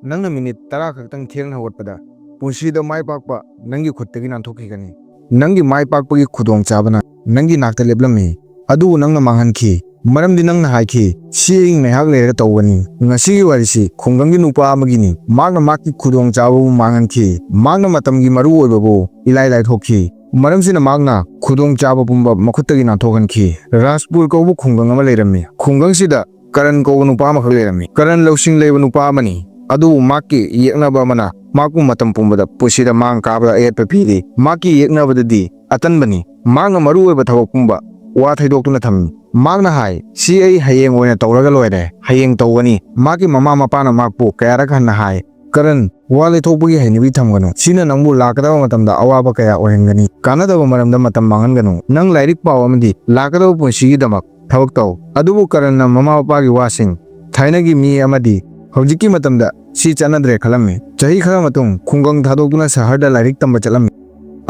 Nangna minute tara kaktang thiang na hotpada punsi da mai pakpa nangi khuttagi nan thokigani nangi mai pakpagi khudong chabana nangi nakta leblami adu nangna manghanki maramdi nangna haiki siing mehak lera tawani ngasi warisi khunggangi nupa amagini magna makki khudong chabu manghanki magna matamgi maru oibabu ilai lai thokki maramsina magna khudong chabu pumba makhuttagi nan thoganki Raspur ko bu khunggang ama leirami khunggang sida Karan ko nupa ma khalerami Karan lawsing leiba nupa amani adu maki yeknaba mana maku matam pumbada pusida mang kabla et pepidi maki yeknaba dadi atanbani magna maru oiba thawak pumba wa thaidokuna thami magna hai si ai hayeng oina tawraga loire hayeng tawani maki mama mapana makpu kayara khanna hai Karan wale thokpagi hainibi thamganu sina nangbu lakadaba matamda awaba kaya ohengani kanadaba maramda matam manganganu nang lairik paw amadi lakadaba punsigi damak thawak taw adubu Karanna mama mapagi wasing thainagi mi amadi Hougatki matamda si chanadre khalami chahi khara matung khunggang thadokuna saharda lairik tamba chalami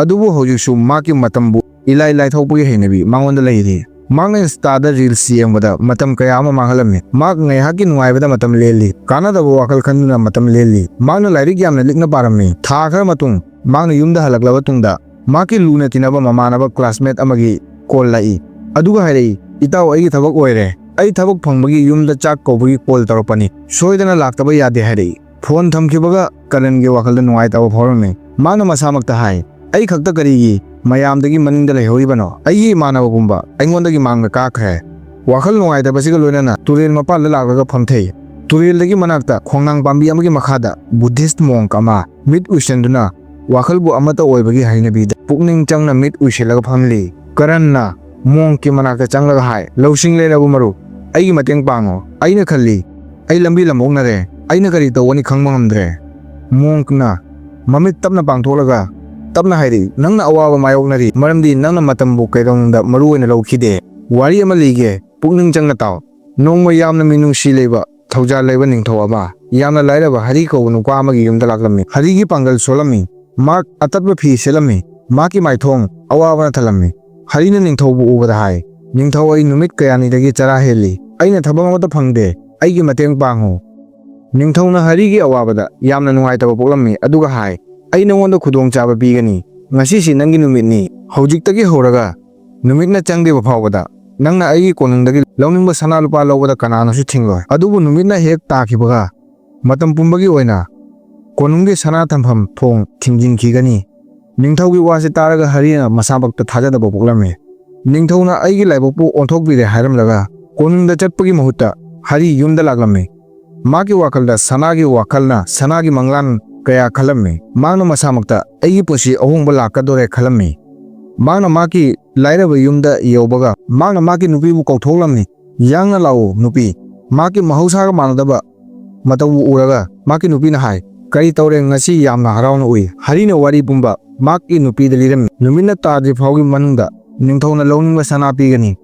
adubu hojiksu maki matambu ilai lai thokpagi hainabi mangonda leiri magna stada reels yengbada matam kaya ama manghalami mag ngaihaki nuaibada matam leli kanadaba wakal khanduna matam leli magna lairik yamna likna parami tha khara matung magna yumda halaklaba tungda maki luna tinaba mamanaba classmate amagi call lai aduga hairei itaw aigi thabak oire ai thabak phangbagi yumda chak kobagi call taropani soidana laktaba yade hairei phone thamkibaga Karange wakalda nuai taw phorami magna masamakta hai ai khakta karigi mayamdagi maningda leihoribano ai manaba pumba aingondagi mangna kakhe wakal nuai tabasiga loinana turel mapal lagaga phamthei tureldagi manakta khongnang pambi amagi makhada Buddhist monk ama mit usenduna wakalbu amata oibagi hainabi pukning changna mit uselaga phamli Karanna monk ki manakta changlaga hai lawsing leirabu maru aigi mateng pango aina khalli ai lambi lamoknare aina kari tawani khangma ngamdre monk na mamit tapna pangtholaga tapna hairi nangna awaba mayoknari maramdi nangna matambu kaidongda maru oina lawkhide wari ama leige pukning changna taw nongma yamna minungsi leiba thauja leiba ningthaw ama yamna lairaba hari ko nuka amagi yumda laklami hari gi pangal solami mak atatba phi selami maki maithong awaba thalami harina ningthawbu ubada hai ningthaw ai numit kayani dagi chara heli aina thabang amata phangde aigi mateng pango ningthawna hari gi awabada yamna nungai taba poklami aduga hai ai nangonda khudong chaba bigani ngasi si nangi numitni houjiktagi horaga numitna changdeba phawbada nangna aigi konungdagi lawningba sana lupa lawbada kananasu thingloi adubu numitna hek takibaga matam pumbagi oina konunggi sana thampham thong thingjinkhigani ningthawgi wase taraga harina masabakta thajadaba poklami ningthawna aigi laibokpu onthokbire hairamlaga konungda chatpagi mahutta hari yumda laklami maki wakalda sanagi wakalna sanagi manglan kaya khalami magna masamakta aigi pusi ahongba lakadore khalami magna maki lairaba yumda yobaga magna maki nupi bu kauthoklamni yangna lawo nupi maki mahausaga manadaba matawu uraga maki nupi na hai kari tawre ngasi yamna harawna ui harina wari pumba maki nupi daliram numina tadri phawgi manungda ningthawna lawningba sana pigani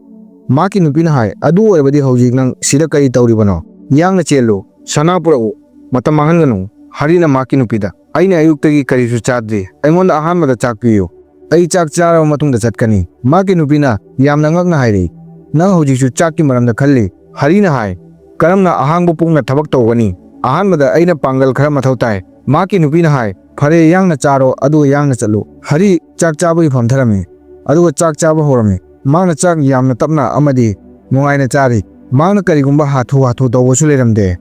maki nupi na hai adu oibadi hojik nang sida kari tawribano yangna chelo sana purau matam manganganu harina maki nupida aina ayuktagi karisu chadri aingonda ahanmada chak piyo ai chak charaba matungda chatkani maki nupina yamna ngakna hairi nang hojiksu chakki maramda khalli harina hai karamna ahangbu pungna thabak tawgani ahanmada aina pangal khara mathau tai maki nupina hai phare yangna charo adu yangna chalu hari chak chabagi phamtharami adu chak chaba horami magna chak yamna tapna amadi nungaina chari magna karigumba hathu tawbosu leramde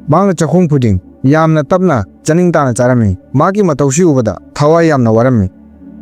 magna chakhong phuding yamna tapna chaning tana charami maki matausi ubada thawai yamna warami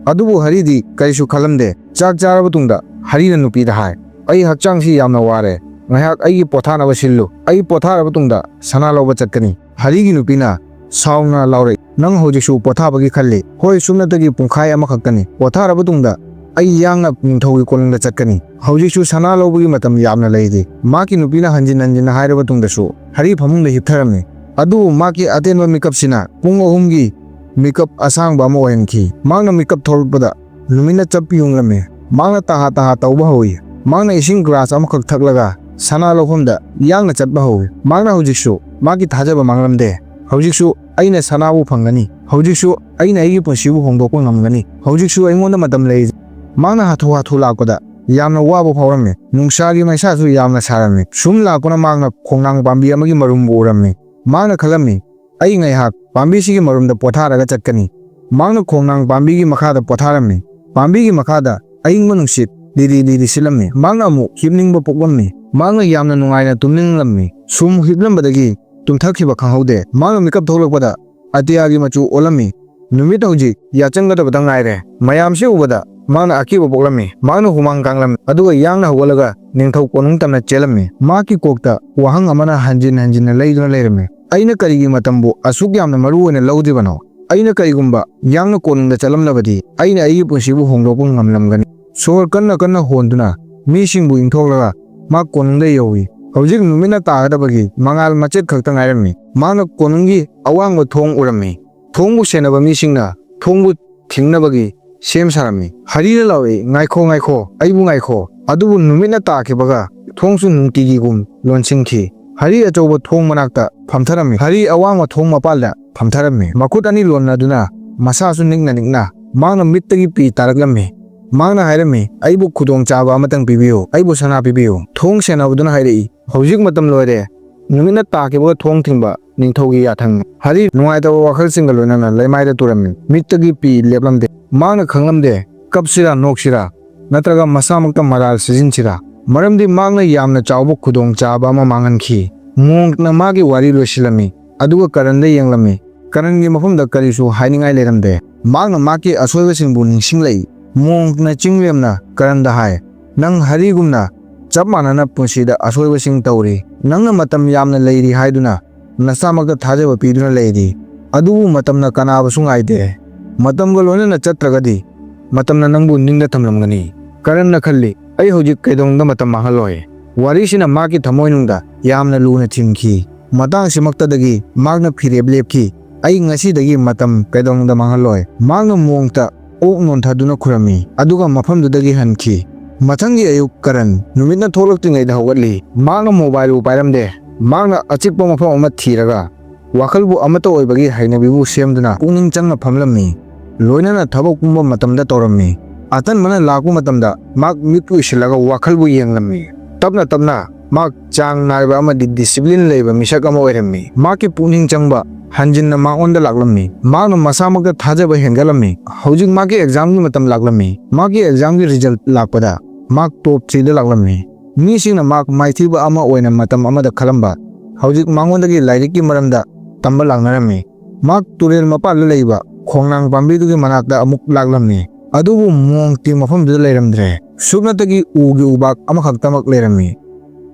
adubu haridi kaisu khalamde chak charaba tungda harina nupi da hai ai hakchang si yamna ware ngayak ai pothana basillu ai pothara tungda sana loba chatkani harigi nupina sauna laure nang hojiksu pothabagi khalli hoi sumna tagi pungkhai ama khakkani pothara tungda ai yangna ningthawi kolingda chatkani hojiksu sana lobagi matam yamna leidi maki nupina hanjin hairaba tungdasu hari phamungda hiptharami adu maki atenba makeup sina pung ahumgi makeup asangba ama ohenki magna makeup thorpada lumina chappi yunglame magna taha tawba hoyi magna ising glass ama khak thaklaga sana lohomda yangna chatba hoyi magna hojiksu maki thajaba manglamde hojiksu aina sanabu phangani hojiksu aina aigi punsibu hongdokpa ngamgani hojiksu aingonda matam lei magna hathu lakpada yamna waba phawrami nungsagi maisasu yamna sarami sum lakona magna khongnang pambi amagi marumbu urami magna khalami ꯑꯩ ꯉꯥꯏꯍꯥꯛ ꯄꯥꯝꯕꯤꯁꯤꯒꯤ ꯃꯔꯨꯝꯗ ꯄꯣꯊꯥꯔꯒ ꯆꯠꯀꯅꯤ꯫ ꯃꯍꯥꯛꯅ ꯈꯣꯡꯅꯥꯡ ꯄꯥꯝꯕꯤꯒꯤ ꯃꯈꯥꯗ ꯄꯣꯊꯥꯔꯝꯃꯤ꯫ ꯄꯥꯝꯕꯤꯒꯤ ꯃꯈꯥꯗ ꯑꯏꯪꯕ ꯅꯨꯡꯁꯤꯠ ꯂꯤꯔꯤ ꯂꯤꯔꯤ ꯁꯤꯠꯂꯝꯃꯤ꯫ ꯃꯍꯥꯛꯅ ꯑꯃꯨꯛ ꯍꯤꯞꯅꯤꯡꯕ ꯄꯣꯛꯂꯝꯃꯤ꯫ ꯃꯍꯥꯛꯅ ꯌꯥꯝꯅ ꯅꯨꯡꯉꯥꯏꯅ ꯇꯨꯝꯅꯤꯡꯂꯝꯃꯤ꯫ ꯁꯨꯝ ꯍꯤꯞꯂꯝꯕꯗꯒꯤ ꯇꯨꯝꯊꯈꯤꯕ ꯈꯪꯍꯧꯗꯦ꯫ ꯃꯍꯥꯛꯅ ꯃꯤꯀꯞ ꯊꯣꯛꯂꯛꯄꯗ ꯑꯇꯤꯌꯥꯒꯤ ꯃꯆꯨ ꯑꯣꯜꯂꯝꯃꯤ꯫ ꯅꯨꯃꯤꯠ ꯍꯧꯖꯤꯛ ꯌꯥꯆꯪꯒꯗꯕꯗ ꯉꯥꯏꯔꯦ꯫ ꯃꯌꯥꯝꯁꯤ ꯎꯕꯗ ꯃꯍꯥꯛꯅ ꯑꯀꯤꯕ ꯄꯣꯛꯂꯝꯃꯤ꯫ ꯃꯍꯥꯛꯅ ꯍꯨꯃꯥꯡ ꯀꯥꯡꯂꯝꯃꯤ ꯑꯗꯨꯒ ꯌꯥꯡꯅ ꯍꯧꯒꯠꯂꯒ ꯅꯤꯡꯊꯧ ꯀꯣꯅꯨꯡ ꯇꯝꯅ ꯆꯦꯜꯂꯝꯃꯤ꯫ ꯃꯍꯥꯛꯀꯤ ꯀꯣꯛꯇ ꯋꯥꯍꯪ ꯑꯃꯅ ꯍꯟꯖꯤꯟ ꯍꯟꯖꯤꯟꯅ ꯂꯩꯗꯨꯅ ꯂꯩꯔꯝꯃꯤ꯫ ꯑꯩꯅ ꯀꯔꯤꯒꯤ ꯃꯇꯝꯕꯨ ꯑꯁꯨꯛ ꯌꯥꯝꯅ ꯃꯔꯨ ꯑꯣꯏꯅ ꯂꯧꯗ꯭ꯔꯤꯕꯅꯣ? ꯑꯩꯅ ꯀꯔꯤꯒꯨꯝꯕ ꯌꯥꯡꯅ ꯀꯣꯅꯨꯡꯗ ꯆꯠꯂꯝꯂꯕꯗꯤ ꯑꯩꯅ ꯑꯩꯒꯤ ꯄꯨꯟꯁꯤꯕꯨ ꯍꯣꯡꯗꯣꯛꯄ ꯉꯝꯂꯝꯒꯅꯤ꯫ ꯁꯣꯔ ꯀꯟꯅ ꯀꯟꯅ ꯍꯣꯟꯗꯨꯅ ꯃꯤꯁꯤꯡꯕꯨ ꯏꯪꯊꯣꯛꯂꯒ ꯃꯍꯥꯛ ꯀꯣꯅꯨꯡꯗ ꯌꯧꯏ꯫ ꯍꯧꯖꯤꯛ ꯅꯨꯃꯤꯠꯅ ꯇꯥꯒꯗꯕꯒꯤ ꯃꯉꯥꯜ ꯃꯆꯦꯠ ꯈꯛꯇ ꯉꯥꯏꯔꯝꯃꯤ꯫ ꯃꯍꯥꯛꯅ ꯀꯣꯅꯨꯡꯒꯤ ꯑꯋꯥꯡꯕ ꯊꯣꯡ ꯎꯔꯝꯃꯤ꯫ ꯊꯣꯡꯕꯨ ꯁꯦꯟꯅꯕ ꯃꯤꯁꯤꯡꯅ ꯊꯣꯡꯕꯨ ꯊꯤꯡꯅꯕꯒꯤ ꯁꯦꯝ ꯁꯥꯔꯝꯃꯤ꯫ ꯍꯔꯤꯅ ꯂꯥꯎꯔꯛꯏ, ꯉꯥꯏꯈꯣ ꯉꯥꯏꯈꯣ, ꯑꯩꯕꯨ ꯉꯥꯏꯈꯣ꯫ ꯑꯗꯨꯕꯨ ꯅꯨꯃꯤꯠꯅ ꯇꯥꯈꯤꯕꯒ ꯊꯣꯡꯁꯨ ꯅꯨꯡꯇꯤꯒꯤꯒꯨꯝ ꯂꯣꯟꯁꯤꯟꯈꯤ꯫ ꯍꯔꯤ ꯑꯆꯧꯕ ꯊꯣꯡ ꯃꯅꯥꯛꯇ ꯐꯝꯊꯔꯝꯃꯤ꯫ ꯍꯔꯤ ꯑꯋꯥꯡꯕ ꯊꯣꯡ ꯃꯄꯥꯜꯗ ꯐꯝꯊꯔꯝꯃꯤ, ꯃꯈꯨꯠ ꯑꯅꯤ ꯂꯣꯟꯅꯗꯨꯅ ꯃꯁꯥꯁꯨ ꯅꯤꯛꯅ ꯅꯤꯛꯅ꯫ ꯃꯍꯥꯛꯅ ꯃꯤꯠꯇꯒꯤ ꯄꯤ ꯇꯥꯔꯛꯂꯝꯃꯤ꯫ ꯃꯍꯥꯛꯅ ꯍꯥꯏꯔꯝꯃꯤ, ꯑꯩꯕꯨ ꯈꯨꯗꯣꯡꯆꯥꯕ ꯑꯃꯇꯪ ꯄꯤꯕꯤꯌꯨ, ꯑꯩꯕꯨ ꯁꯅꯥ ꯄꯤꯕꯤꯌꯨ꯫ ꯊꯣꯡ ꯁꯦꯟꯅꯕꯗꯨꯅ ꯍꯥꯏꯔꯛꯏ, ꯍꯧꯖꯤꯛ ꯃꯇꯝ ꯂꯣꯏꯔꯦ, ꯅꯨꯃꯤꯠꯅ ꯇꯥꯈꯤꯕꯒ ꯊꯣꯡ ꯊꯤꯡꯕ ꯅꯤꯡꯊꯧꯒꯤ ꯌꯥꯊꯪꯅꯤ꯫ ꯍꯔꯤ ꯅꯨꯡꯉꯥꯏꯇꯕ ꯋꯥꯈꯜꯁꯤꯡꯒ ꯂꯣꯏꯅꯅ ꯂꯩꯃꯥꯏꯗ ꯇꯨꯔꯝꯃꯤ꯫ ꯃꯤꯠꯇꯒꯤ ꯄꯤ ꯂꯦꯞꯂꯝꯗꯦ꯫ ꯃꯍꯥꯛꯅ ꯈꯪꯂꯝꯗꯦ ꯀꯞꯁꯤꯔꯥ ꯅꯣꯛꯁꯤꯔꯥ ꯅꯠꯇ꯭ꯔꯒ ꯃꯁꯥꯃꯛꯇ ꯃꯔꯥꯜ ꯁꯤꯖꯤꯟꯁꯤꯔꯥ, ꯃꯔꯝꯗꯤ ꯃꯍꯥꯛꯅ ꯌꯥꯝꯅ ꯆꯥꯎꯕ ꯈꯨꯗꯣꯡꯆꯥꯕ ꯑꯃ ꯃꯥꯡꯍꯟꯈꯤ꯫ ꯃꯣꯡꯛꯅ ꯃꯥꯒꯤ ꯋꯥꯔꯤ ꯂꯣꯏꯁꯤꯜꯂꯝꯃꯤ ꯑꯗꯨꯒ ꯀꯔꯟꯗ ꯌꯦꯡꯂꯝꯃꯤ꯫ ꯀꯔꯟꯒꯤ ꯃꯐꯝꯗ ꯀꯔꯤꯁꯨ ꯍꯥꯏꯅꯤꯡꯉꯥꯏ ꯂꯩꯔꯝꯗꯦ꯫ ꯃꯍꯥꯛꯅ ꯃꯍꯥꯛꯀꯤ ꯑꯁꯣꯏꯕꯁꯤꯡꯕꯨ ꯅꯤꯡꯁꯤꯡꯂꯛꯏ꯫ ꯃꯣꯡꯛꯅ ꯆꯤꯡꯂꯦꯝꯅ ꯀꯔꯟꯗ ꯍꯥꯏ, ꯅꯪ ꯍꯔꯤꯒꯨꯝꯅ ꯆꯞ ꯃꯥꯟꯅꯅ ꯄꯨꯟꯁꯤꯗ ꯑꯁꯣꯏꯕꯁꯤꯡ ꯇꯧꯔꯤ꯫ ꯅꯪꯅ ꯃꯇꯝ ꯌꯥꯝꯅ ꯂꯩꯔꯤ ꯍꯥꯏꯗꯨꯅ ꯅꯁꯥꯃꯛꯇ ꯊꯥꯖꯕ ꯄꯤꯗꯨꯅ ꯂꯩꯔꯤ, ꯑꯗꯨꯕꯨ ꯃꯇꯝꯅ ꯀꯅꯥꯕꯨꯁꯨ ꯉꯥꯏꯗꯦ꯫ ꯃꯇꯝꯒ ꯂꯣꯏꯅꯅ ꯆꯠꯇ꯭ꯔꯒꯗꯤ ꯃꯇꯝꯅ ꯅꯪꯕꯨ ꯅꯤꯡꯗ ꯊꯝꯂꯝꯒꯅꯤ꯫ ꯀꯔꯟꯅ ꯈꯜꯂꯤ, ꯑꯩ ꯍꯧꯖꯤꯛ ꯀꯩꯗꯧꯅꯨꯡꯗ ꯃꯇꯝ ꯃꯥꯡꯍꯜꯂꯣꯏ꯫ ꯋꯥꯔꯤꯁꯤꯅ ꯃꯍꯥꯛꯀꯤ ꯊꯃꯣꯏꯅꯨꯡꯗ ꯌꯥꯝꯅ ꯂꯨꯅ ꯊꯤꯟꯈꯤ꯫ ꯃꯇꯥꯡꯁꯤꯃꯛꯇꯗꯒꯤ ꯃꯍꯥꯛꯅ ꯐꯤꯔꯦꯞ ꯂꯦꯞꯈꯤ, ꯑꯩ ꯉꯁꯤꯗꯒꯤ ꯃꯇꯝ ꯀꯩꯗꯧꯅꯨꯡꯗ ꯃꯥꯡꯍꯜꯂꯣꯏ꯫ ꯃꯍꯥꯛꯅ ꯃꯣꯡꯛꯇ ꯑꯣꯛ ꯅꯣꯟꯊꯗꯨꯅ ꯈꯨꯔꯝꯃꯤ ꯑꯗꯨꯒ ꯃꯐꯝꯗꯨꯗꯒꯤ ꯍꯟꯈꯤ꯫ ꯃꯊꯪꯒꯤ ꯑꯌꯨꯛ ꯀꯔꯟ ꯅꯨꯃꯤꯠꯅ ꯊꯣꯛꯂꯛꯇ꯭ꯔꯤꯉꯩꯗ ꯍꯧꯒꯠꯂꯤ꯫ ꯃꯍꯥꯛꯅ ꯃꯣꯕꯥꯏꯜꯕꯨ ꯄꯥꯏꯔꯝꯗꯦ꯫ ꯃꯍꯥꯛꯅ ꯑꯆꯤꯛꯄ ꯃꯐꯝ ꯑꯃ ꯊꯤꯔꯒ ꯋꯥꯈꯜꯕꯨ ꯑꯃꯠꯇ ꯑꯣꯏꯕꯒꯤ ꯍꯩꯅꯕꯤꯕꯨ ꯁꯦꯝꯗꯨꯅ ꯄꯨꯛꯅꯤꯡ ꯆꯪꯅ ꯐꯝꯂꯝꯃꯤ, ꯂꯣꯏꯅꯅ ꯊꯕꯛ ꯄꯨꯝꯕ ꯃꯇꯝꯗ ꯇꯧꯔꯝꯃꯤ꯫ ꯑꯇꯟꯕꯅ ꯂꯥꯛꯄ ꯃꯇꯝꯗ ꯃꯍꯥꯛ ꯃꯤꯠ ꯎꯏꯁꯤꯜꯂꯒ ꯋꯥꯈꯜꯕꯨ ꯌꯦꯡꯂꯝꯃꯤ꯫ ꯇꯞꯅ ꯇꯞꯅ ꯃꯍꯥꯛ ꯆꯥꯡ ꯅꯥꯏꯕ ꯑꯃꯗꯤ ꯗꯤꯁꯤꯄ꯭ꯂꯤꯟ ꯂꯩꯕ ꯃꯤꯁꯛ ꯑꯃ ꯑꯣꯏꯔꯝꯃꯤ꯫ ꯃꯍꯥꯛꯀꯤ ꯄꯨꯛꯅꯤꯡ ꯆꯪꯕ ꯍꯟꯖꯤꯟꯅ ꯃꯉꯣꯟꯗ ꯂꯥꯛꯂꯝꯃꯤ꯫ ꯃꯍꯥꯛꯅ ꯃꯁꯥꯃꯛꯇ ꯊꯥꯖꯕ ꯍꯦꯟꯒꯠꯂꯝꯃꯤ꯫ ꯍꯧꯖꯤꯛ ꯃꯍꯥꯛꯀꯤ ꯑꯦꯛꯖꯥꯝꯒꯤ ꯃꯇꯝ ꯂꯥꯛꯂꯝꯃꯤ꯫ ꯃꯍꯥꯛꯀꯤ ꯑꯦꯛꯖꯥꯝꯒꯤ ꯔꯤꯖꯜꯠ ꯂꯥꯛꯄꯗ ꯃꯍꯥꯛ ꯇꯣꯞ 3ꯗ ꯂꯥꯛꯂꯝꯃꯤ꯫ ꯃꯤꯁꯤꯡꯅ ꯃꯍꯥꯛ ꯃꯥꯏꯊꯤꯕ ꯑꯃ ꯑꯣꯏꯅ ꯃꯇꯝ ꯑꯃꯗ ꯈꯜꯂꯝꯕ ꯍꯧꯖꯤꯛ ꯃꯉꯣꯟꯗꯒꯤ ꯂꯥꯏꯔꯤꯛꯀꯤ ꯃꯔꯝꯗ ꯇꯝꯕ ꯂꯥꯛꯅꯔꯝꯃꯤ꯫ ꯃꯍꯥꯛ ꯇꯨꯔꯦꯜ ꯃꯄꯥꯟꯗ ꯂꯩꯕ ꯈꯣꯡꯅꯥꯡ ꯄꯥꯝꯕꯤꯗꯨꯒꯤ ꯃꯅꯥꯛꯇ ꯑꯃꯨꯛ ꯂꯥꯛꯂꯝꯃꯤ, ꯑꯗꯨꯕꯨ ꯃꯣꯡꯛꯇꯤ ꯃꯐꯝꯗꯨꯗ ꯂꯩꯔꯝꯗ꯭ꯔꯦ꯫ ꯁꯨꯞꯅꯇꯒꯤ ꯎꯒꯤ ꯎꯄꯥꯛ ꯑꯃꯈꯛꯇꯃꯛ ꯂꯩꯔꯝꯃꯤ꯫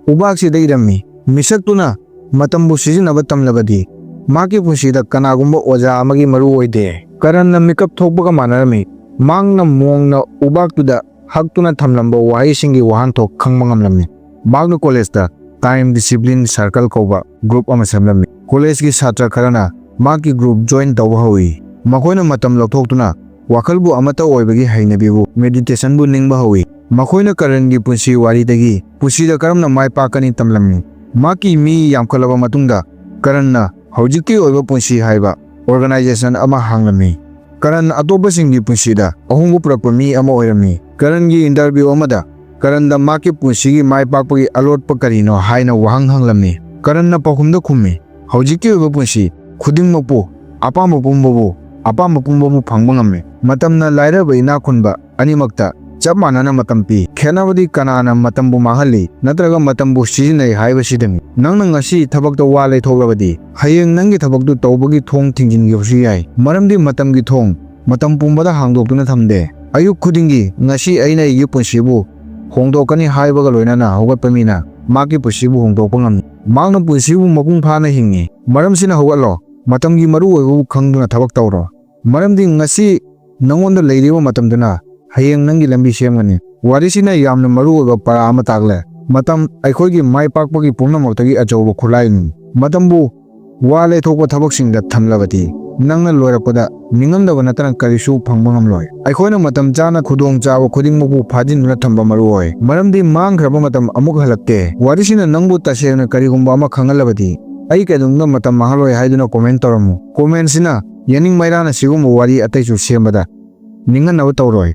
ꯎꯄꯥꯛꯁꯤꯗ ꯏꯔꯝꯃꯤ, ꯃꯤꯁꯛꯇꯨꯅ ꯃꯇꯝꯕꯨ ꯁꯤꯖꯤꯟꯅꯕ ꯇꯝꯂꯕꯗꯤ ꯃꯍꯥꯛꯀꯤ ꯄꯨꯟꯁꯤꯗ ꯀꯅꯥꯒꯨꯝꯕ ꯑꯣꯖꯥ ꯑꯃꯒꯤ ꯃꯔꯨ ꯑꯣꯏꯗꯦ꯫ ꯀꯔꯟꯅ ꯃꯤꯀꯞ ꯊꯣꯛꯄꯒ ꯃꯥꯟꯅꯔꯝꯃꯤ꯫ ꯃꯍꯥꯛꯅ ꯃꯣꯡꯛꯅ ꯎꯄꯥꯛꯇꯨꯗ ꯍꯛꯇꯨꯅ ꯊꯝꯂꯝꯕ ꯋꯥꯍꯩꯁꯤꯡꯒꯤ ꯋꯥꯍꯟꯊꯣꯛ ꯈꯪꯕ ꯉꯝꯂꯝꯃꯤ꯫ ꯃꯍꯥꯛꯅ ꯀꯣꯂꯦꯖꯇ ꯇꯥꯏꯝ ꯗꯤꯁꯤꯄ꯭ꯂꯤꯟ ꯁꯔꯀꯜ ꯀꯧꯕ ꯒ꯭ꯔꯨꯞ ꯑꯃ ꯁꯦꯝꯂꯝꯃꯤ꯫ ꯀꯣꯂꯦꯖꯀꯤ ꯁꯥꯇ꯭ꯔ ꯈꯔꯅ ꯃꯍꯥꯛꯀꯤ ꯒ꯭ꯔꯨꯞ ꯖꯣꯏꯟ ꯇꯧꯕ ꯍꯧꯏ꯫ ꯃꯈꯣꯏꯅ ꯃꯇꯝ ꯂꯧꯊꯣꯛꯇꯨꯅ ꯋꯥꯈꯜꯕꯨ ꯑꯃꯠꯇ ꯑꯣꯏꯕꯒꯤ ꯍꯩꯅꯕꯤꯕꯨ ꯃꯦꯗꯤꯇꯦꯁꯟꯕꯨ ꯅꯤꯡꯕ ꯍꯧꯏ꯫ ꯃꯈꯣꯏꯅ ꯀꯔꯟꯒꯤ ꯄꯨꯟꯁꯤ ꯋꯥꯔꯤꯗꯒꯤ ꯄꯨꯟꯁꯤꯗ ꯀꯔꯝꯅ ꯃꯥꯏ ꯄꯥꯛꯀꯅꯤ ꯇꯝꯂꯝꯃꯤ꯫ ꯃꯍꯥꯛꯀꯤ ꯃꯤ ꯌꯥꯝꯈꯠꯂꯕ ꯃꯇꯨꯡꯗ ꯀꯔꯟꯅ ꯍꯧꯖꯤꯛꯀꯤ ꯑꯣꯏꯕ ꯄꯨꯟꯁꯤ ꯍꯥꯏꯕ ꯑꯣꯔꯒꯅꯥꯏꯖꯦꯁꯟ ꯑꯃ ꯍꯥꯡꯂꯝꯃꯤ꯫ ꯀꯔꯟ ꯑꯇꯣꯞꯄꯁꯤꯡꯒꯤ ꯄꯨꯟꯁꯤꯗ ꯑꯍꯣꯡꯕ ꯄꯨꯔꯛꯄ ꯃꯤ ꯑꯃ ꯑꯣꯏꯔꯝꯃꯤ꯫ ꯀꯔꯟꯒꯤ ꯏꯟꯇꯔꯚ꯭ꯌꯨ ꯑꯃꯗ ꯀꯔꯟꯗ ꯃꯍꯥꯛꯀꯤ ꯄꯨꯟꯁꯤꯒꯤ ꯃꯥꯏ ꯄꯥꯛꯄꯒꯤ ꯑꯂꯣꯠꯄ ꯀꯔꯤꯅꯣ ꯍꯥꯏꯅ ꯋꯥꯍꯪ ꯍꯪꯂꯝꯃꯤ꯫ ꯀꯔꯟꯅ ꯄꯥꯎꯈꯨꯝꯗ ꯈꯨꯝꯃꯤ, ꯍꯧꯖꯤꯛꯀꯤ ꯑꯣꯏꯕ ꯄꯨꯟꯁꯤ ꯈꯨꯗꯤꯡꯃꯛꯄꯨ ꯑꯄꯥꯝꯕ ꯄꯨꯝꯕꯕꯨ ꯐꯪꯕ ꯉꯝꯃꯤ꯫ ꯃꯇꯝꯅ ꯂꯥꯏꯔꯕ ꯏꯅꯥꯛ ꯈꯨꯟꯕ ꯑꯅꯤꯃꯛꯇ ꯆꯞ ꯃꯥꯟꯅꯅ ꯃꯇꯝ ꯄꯤ꯫ ꯈꯦꯠꯅꯕꯗꯤ ꯀꯅꯥꯅ ꯃꯇꯝꯕꯨ ꯃꯥꯡꯍꯜꯂꯤ ꯅꯠꯇ꯭ꯔꯒ ꯃꯇꯝꯕꯨ ꯁꯤꯖꯤꯟꯅꯩ ꯍꯥꯏꯕꯁꯤꯗꯅꯤ꯫ ꯅꯪꯅ ꯉꯁꯤ ꯊꯕꯛꯇ ꯋꯥ ꯂꯩꯊꯣꯛꯂꯕꯗꯤ ꯍꯌꯦꯡ ꯅꯪꯒꯤ ꯊꯕꯛꯇꯨ ꯇꯧꯕꯒꯤ ꯊꯣꯡ ꯊꯤꯡꯖꯤꯟꯈꯤꯕꯁꯨ ꯌꯥꯏ, ꯃꯔꯝꯗꯤ ꯃꯇꯝꯒꯤ ꯊꯣꯡ ꯃꯇꯝ ꯄꯨꯝꯕꯗ ꯍꯥꯡꯗꯣꯛꯇꯨꯅ ꯊꯝꯗꯦ꯫ ꯑꯌꯨꯛ ꯈꯨꯗꯤꯡꯒꯤ ꯉꯁꯤ ꯑꯩꯅ ꯑꯩꯒꯤ ꯄꯨꯟꯁꯤꯕꯨ ꯍꯣꯡꯗꯣꯛꯀꯅꯤ ꯍꯥꯏꯕꯒ ꯂꯣꯏꯅꯅ ꯍꯧꯒꯠꯄ ꯃꯤꯅ ꯃꯍꯥꯛꯀꯤ ꯄꯨꯟꯁꯤꯕꯨ ꯍꯣꯡꯗꯣꯛꯄ ꯉꯝꯃꯤ꯫ ꯃꯍꯥꯛꯅ ꯄꯨꯟꯁꯤꯕꯨ ꯃꯄꯨꯡ ꯐꯥꯅ ꯍꯤꯡꯉꯤ꯫ ꯃꯔꯝꯁꯤꯅ ꯍꯧꯒꯠꯂꯣ, ꯃꯇꯝꯒꯤ ꯃꯔꯨꯑꯣꯏꯕꯕꯨ ꯈꯪꯗꯨꯅ ꯊꯕꯛ ꯇꯧꯔꯣ, ꯃꯔꯝꯗꯤ ꯉꯁꯤ ꯅꯉꯣꯟꯗ ꯂꯩꯔꯤꯕ ꯃꯇꯝꯗꯨꯅ ꯍꯌꯦꯡ ꯅꯪꯒꯤ ꯂꯝꯕꯤ ꯁꯦꯝꯒꯅꯤ꯫ ꯋꯥꯔꯤꯁꯤꯅ ꯌꯥꯝꯅ ꯃꯔꯨꯑꯣꯏꯕ ꯄꯥꯔꯥ ꯑꯃ ꯇꯥꯛꯂꯦ꯫ ꯃꯇꯝ ꯑꯩꯈꯣꯏꯒꯤ ꯃꯥꯏ ꯄꯥꯛꯄꯒꯤ ꯄꯨꯝꯅꯃꯛꯇꯒꯤ ꯑꯆꯧꯕ ꯈꯨꯠꯂꯥꯏꯅꯤ꯫ ꯃꯇꯝꯕꯨ ꯋꯥ ꯂꯩꯊꯣꯛꯄ ꯊꯕꯛꯁꯤꯡꯗ ꯊꯝꯂꯕꯗꯤ ꯅꯪꯅ ꯂꯣꯏꯔꯛꯄꯗ ꯅꯤꯡꯉꯝꯗꯕ ꯅꯠꯇꯅ ꯀꯔꯤꯁꯨ ꯐꯪꯕ ꯉꯝꯂꯣꯏ꯫ ꯑꯩꯈꯣꯏꯅ ꯃꯇꯝ ꯆꯥꯅ ꯈꯨꯗꯣꯡꯆꯥꯕ ꯈꯨꯗꯤꯡꯃꯛꯄꯨ ꯐꯥꯖꯤꯟꯗꯨꯅ ꯊꯝꯕ ꯃꯔꯨꯑꯣꯏ, ꯃꯔꯝꯗꯤ ꯃꯥꯡꯈ꯭ꯔꯕ ꯃꯇꯝ ꯑꯃꯨꯛ ꯍꯜꯂꯛꯇꯦ꯫ ꯋꯥꯔꯤꯁꯤꯅ ꯅꯪꯕꯨ ꯇꯁꯦꯡꯅ ꯀꯔꯤꯒꯨꯝꯕ ꯑꯃ ꯈꯪꯍꯜꯂꯕꯗꯤ ꯑꯩ ꯀꯩꯗꯧꯅꯨꯡꯗ ꯃꯇꯝ ꯃꯥꯡꯍꯜꯂꯣꯏ ꯍꯥꯏꯗꯨꯅ ꯀꯣꯃꯦꯟꯠ ꯇꯧꯔꯝꯃꯨ꯫ ꯀꯣꯃꯦꯟꯠꯁꯤꯅ ꯌꯦꯅꯤꯡ ꯃꯩꯔꯥꯅ ꯁꯤꯒꯨꯝꯕ ꯋꯥꯔꯤ ꯑꯇꯩꯁꯨ ꯁꯦꯝꯕꯗ ꯅꯤꯡꯍꯟꯅꯕ ꯇꯧꯔꯣꯏ꯫